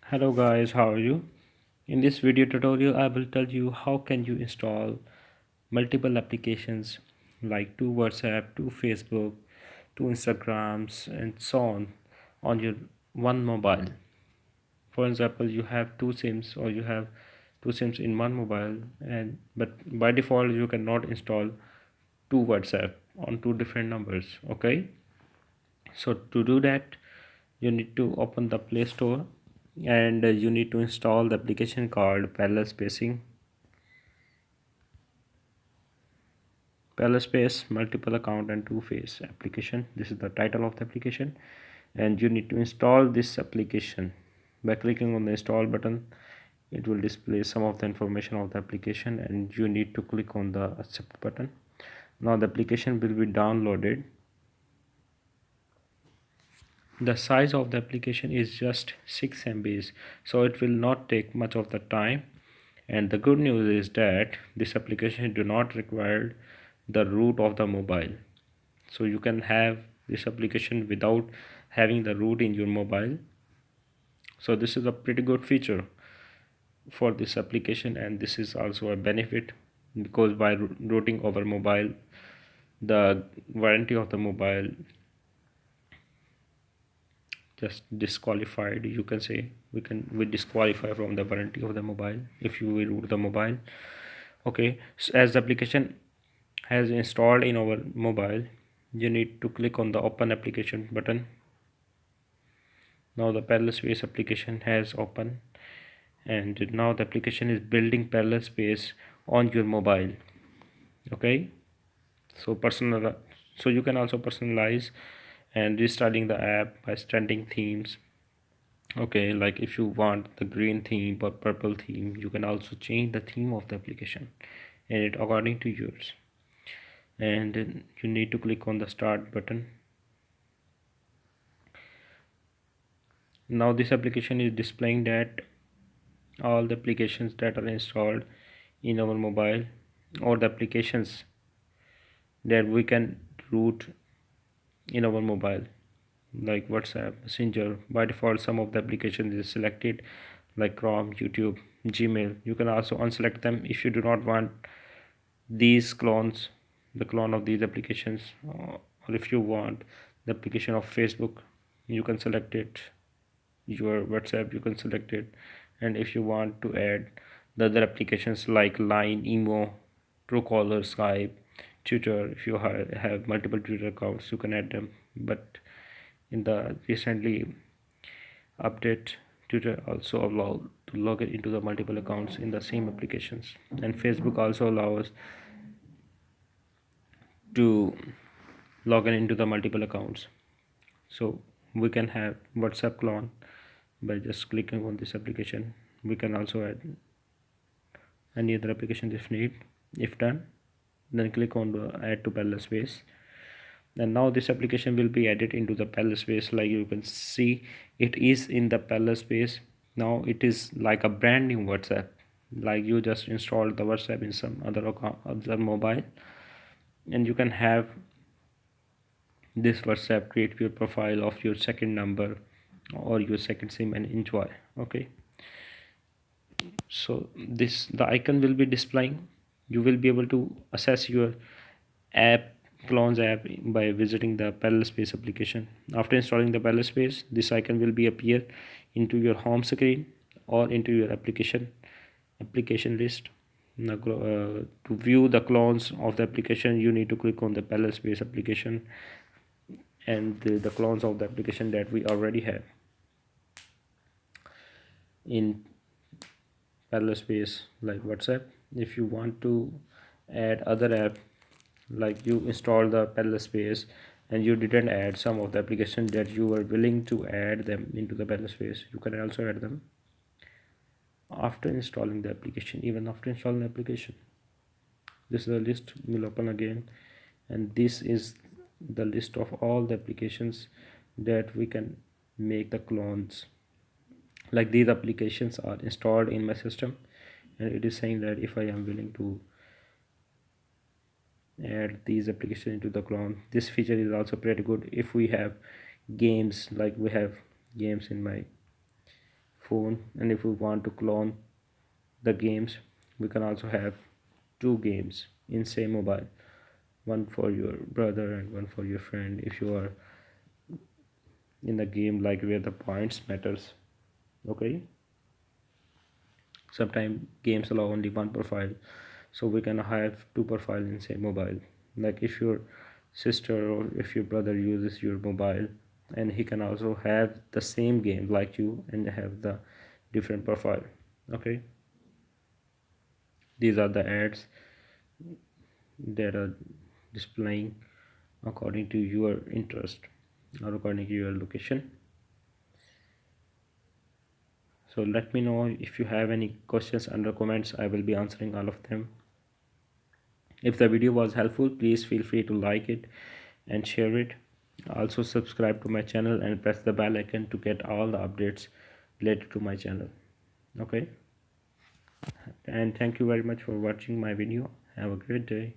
Hello guys, how are you? In this video tutorial I will tell you how can you install multiple applications like to WhatsApp, to Facebook, to Instagrams and so on your one mobile. For example, you have two SIMs or you have two SIMs in one mobile, and but by default you cannot install two WhatsApp on two different numbers. Okay, so to do that you need to open the Play Store and you need to install the application called parallel space multiple account and two phase application. This is the title of the application, and you need to install this application by clicking on the install button. It will display some of the information of the application and you need to click on the accept button. Now the application will be downloaded. The size of the application is just 6 MBs, so it will not take much of the time. And the good news is that this application do not require the root of the mobile, so you can have this application without having the root in your mobile. So this is a pretty good feature for this application, and this is also a benefit because by rooting over mobile, the warranty of the mobile just disqualified, you can say. We disqualify from the warranty of the mobile if you root the mobile. Okay, so as the application has installed in our mobile, you need to click on the open application button. Now the parallel space application has opened, and now the application is building parallel space on your mobile. Okay, so you can also personalize and restarting the app by setting themes. Okay, like if you want the green theme or purple theme, you can also change the theme of the application and it according to yours. And then you need to click on the start button. Now this application is displaying that all the applications that are installed in our mobile, or the applications that we can root in our mobile, like WhatsApp, Messenger. By default some of the applications is selected, like Chrome, YouTube, Gmail. You can also unselect them if you do not want these clones, the clone of these applications, or if you want the application of Facebook, you can select it. Your WhatsApp, you can select it. And if you want to add the other applications like Line, Imo, Truecaller, Skype, Twitter, if you have multiple Twitter accounts, you can add them. But in the recently update, Twitter also allowed to log it into the multiple accounts in the same applications, and Facebook also allows to log in into the multiple accounts. So we can have WhatsApp clone by just clicking on this application. We can also add any other application if need. If done, then click on the add to parallel space, and now this application will be added into the parallel space. Like you can see, it is in the parallel space. Now it is like a brand new WhatsApp, like you just installed the WhatsApp in some other account, other mobile, and you can have this WhatsApp, create your profile of your second number or your second sim and enjoy. Okay, so this the icon will be displaying. You will be able to assess your app, clones app, by visiting the parallel space application. After installing the parallel space, this icon will be appear into your home screen or into your application list. Now, to view the clones of the application, you need to click on the parallel space application and the clones of the application that we already have in parallel space, like WhatsApp. If you want to add other app, like you install the parallel space and you didn't add some of the application that you were willing to add them into the parallel space, you can also add them after installing the application. Even after installing the application, this is the list will open again, and this is the list of all the applications that we can make the clones. Like these applications are installed in my system, and it is saying that if I am willing to add these applications into the clone. This feature is also pretty good if we have games, like we have games in my phone, and if we want to clone the games, we can also have two games in same mobile, one for your brother and one for your friend, if you are in the game like where the points matters. Okay, sometimes games allow only one profile, so we can have two profile in same mobile. Like if your sister or if your brother uses your mobile, and he can also have the same game like you and have the different profile. Okay, these are the ads that are displaying according to your interest or according to your location. So let me know if you have any questions under comments. I will be answering all of them. If the video was helpful, please feel free to like it and share it. Also subscribe to my channel and press the bell icon to get all the updates related to my channel. Okay, and thank you very much for watching my video. Have a great day.